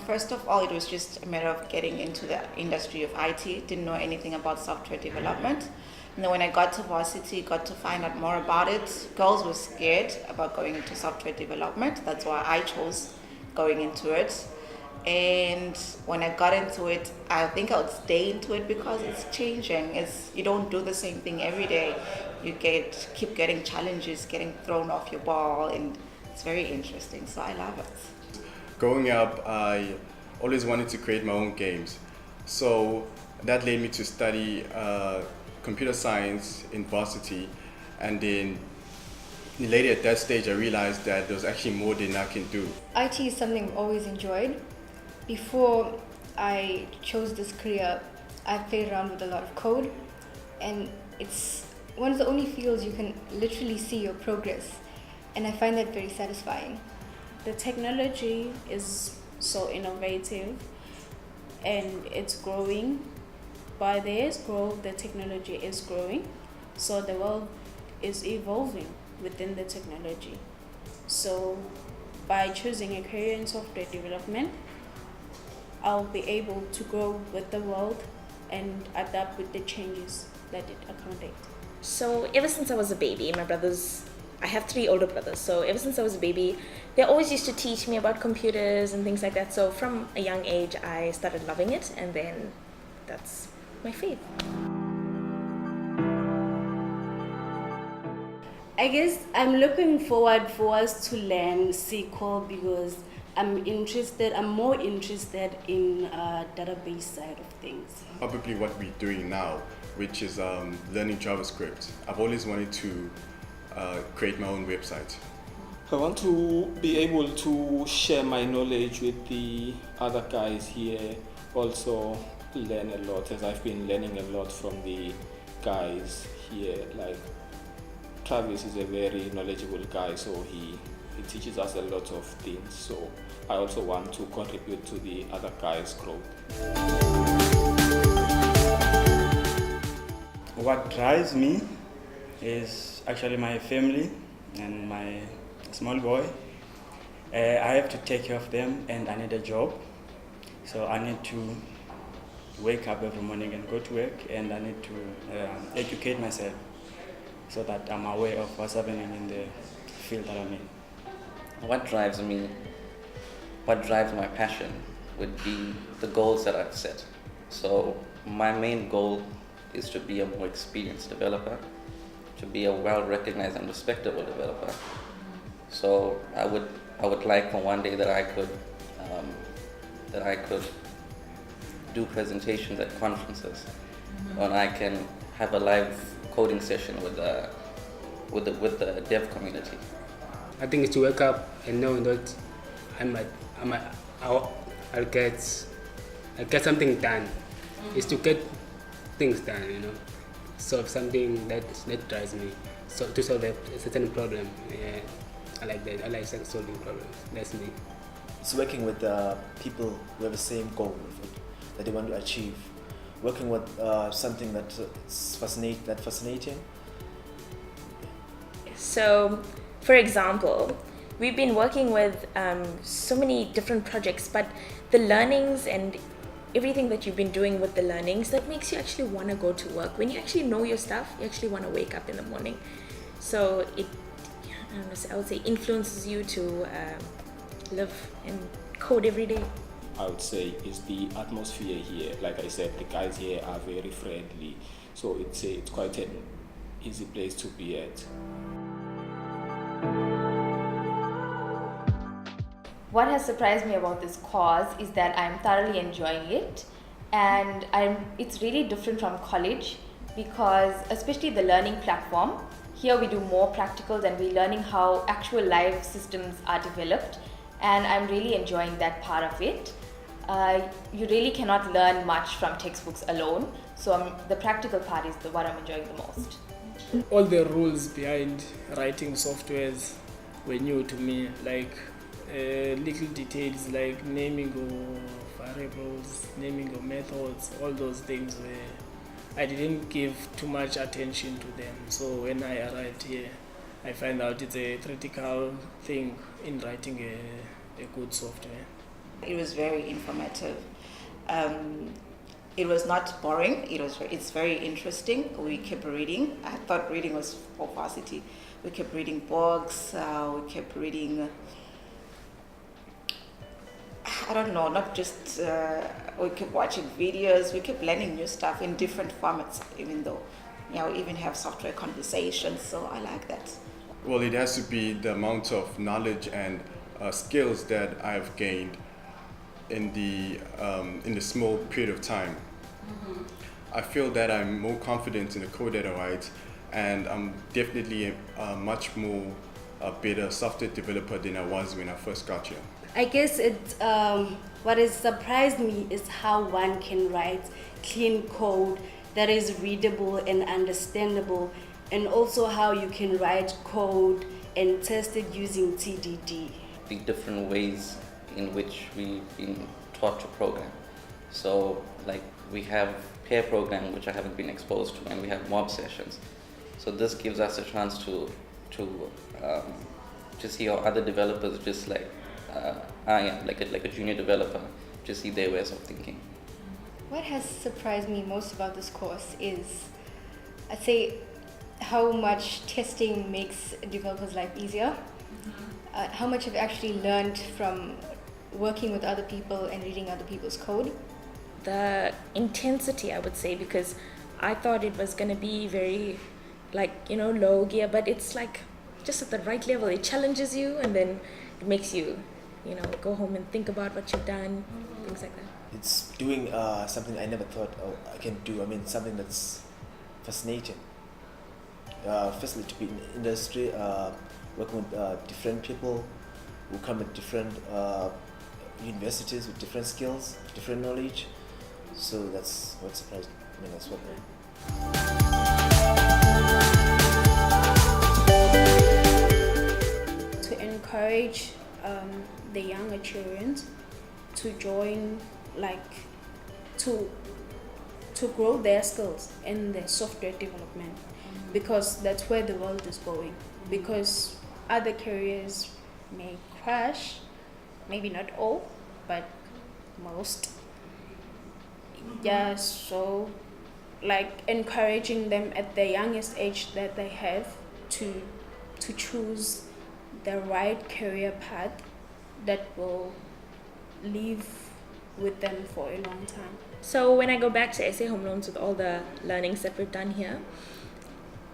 First of all, it was just a matter of getting into the industry of IT. Didn't know anything about software development. And then when I got to varsity, got to find out more about it. Girls were scared about going into software development. That's why I chose going into it. And when I got into it, I think I would stay into it because it's changing. You don't do the same thing every day. You keep getting challenges, getting thrown off your ball, and it's very interesting. So I love it. Growing up, I always wanted to create my own games. So that led me to study computer science in varsity. And then later at that stage, I realized that there was actually more than I can do. IT is something I've always enjoyed. Before I chose this career, I played around with a lot of code, and it's one of the only fields you can literally see your progress, and I find that very satisfying. The technology is so innovative and it's growing. By this growth, the technology is growing, so the world is evolving within the technology. So by choosing a career in software development, I'll be able to grow with the world and adapt with the changes that it accommodates. So ever since I was a baby, I have 3 older brothers, so ever since I was a baby, they always used to teach me about computers and things like that. So from a young age, I started loving it, and then that's my faith. I guess I'm looking forward for us to learn SQL because I'm more interested in database side of things. Probably what we're doing now, which is learning JavaScript. I've always wanted to create my own website. I want to be able to share my knowledge with the other guys here, also learn a lot, as I've been learning a lot from the guys here. Like Travis is a very knowledgeable guy, so he teaches us a lot of things. So I also want to contribute to the other guys' growth. What drives me is actually my family and my small boy. I have to take care of them and I need a job. So I need to wake up every morning and go to work, and I need to educate myself so that I'm aware of what's happening in the field that I'm in. What drives me, what drives my passion would be the goals that I've set. So my main goal is to be a more experienced developer, to be a well-recognized and respectable developer. So I would like for one day that I could do presentations at conferences, and I can have a live coding session with the dev community. I think it's to wake up and know that I'll get something done. It's to get things done, solve something that drives me. So to solve a certain problem, I like that. I like solving problems. That's me. It's working with people who have the same goal that they want to achieve. Working with something that's fascinating. So, for example, we've been working with so many different projects, but the learnings and everything that you've been doing with the learnings, that makes you actually want to go to work. When you actually know your stuff, you actually want to wake up in the morning. So I would say influences you to live and code every day. I would say is the atmosphere here. Like I said, the guys here are very friendly, so it's quite an easy place to be at. What has surprised me about this course is that I'm thoroughly enjoying it, and it's really different from college because especially the learning platform, here we do more practicals and we're learning how actual live systems are developed, and I'm really enjoying that part of it. You really cannot learn much from textbooks alone, so the practical part is what I'm enjoying the most. All the rules behind writing softwares were new to me, like little details like naming of variables, naming of methods, all those things I didn't give too much attention to them. So when I arrived here, I find out it's a critical thing in writing a good software. It was very informative. It was not boring. It's very interesting. We kept reading. I thought reading was for varsity. We kept reading books. We kept reading. I don't know. Not just. We kept watching videos. We kept learning new stuff in different formats. Even though, we even have software conversations. So I like that. Well, it has to be the amount of knowledge and skills that I've gained in the small period of time. I feel that I'm more confident in the code that I write, and I'm definitely a much more better software developer than I was when I first got here. I guess what has surprised me is how one can write clean code that is readable and understandable, and also how you can write code and test it using TDD. The different ways in which we've been taught to program. So like we have pair programming, which I haven't been exposed to, and we have mob sessions. So this gives us a chance to see how other developers just like like a junior developer, to see their ways of thinking. What has surprised me most about this course is, I'd say, how much testing makes a developer's life easier. How much I've actually learned from working with other people and reading other people's code. The intensity, I would say, because I thought it was going to be very low gear, but it's like just at the right level. It challenges you, and then it makes you go home and think about what you've done, things like that. It's doing something I never thought I can do. I mean, something that's fascinating. Firstly, to be in the industry, working with different people who come at different universities with different skills, different knowledge. So that's what surprised me. I mean, that's what. To encourage the younger children to join, to grow their skills in the software development, because that's where the world is going. Because other careers may crash, maybe not all, but most. Yeah, so encouraging them at the youngest age that they have to choose the right career path that will live with them for a long time. So when I go back to SA Home Loans with all the learnings that we've done here,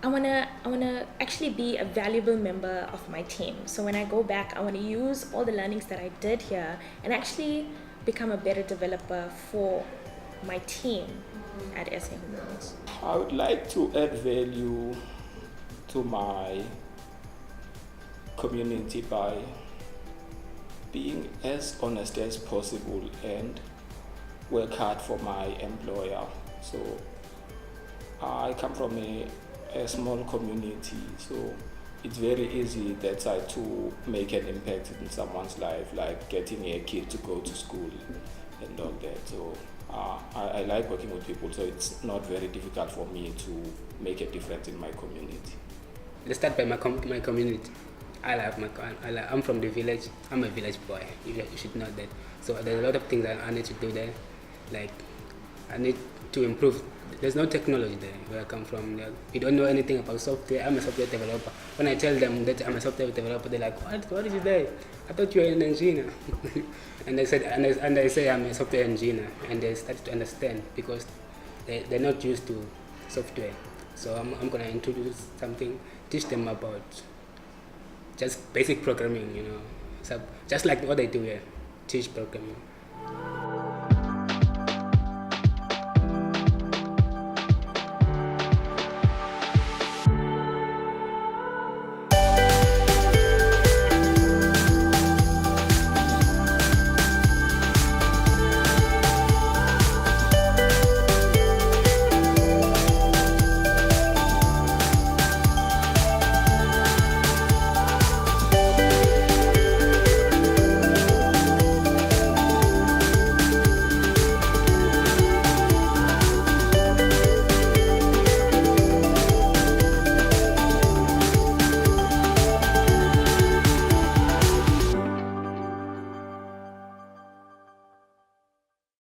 I wanna actually be a valuable member of my team. So when I go back, I wanna use all the learnings that I did here and actually become a better developer for my team at SA Home Loans. I would like to add value to my community by being as honest as possible and work hard for my employer. So I come from a small community, so it's very easy that side to make an impact in someone's life, like getting a kid to go to school and all that. So I like working with people, so it's not very difficult for me to make a difference in my community. Let's start by my community. I'm from the village. I'm a village boy. You should know that. So there's a lot of things that I need to do there. Like, I need to improve. There's no technology there where I come from. We don't know anything about software. I'm a software developer. When I tell them that I'm a software developer, they're like, "What is it there? I thought you were an engineer." and I say I'm a software engineer, and they start to understand because they're not used to software. So I'm gonna introduce something, teach them about just basic programming, So just like what I do here, teach programming.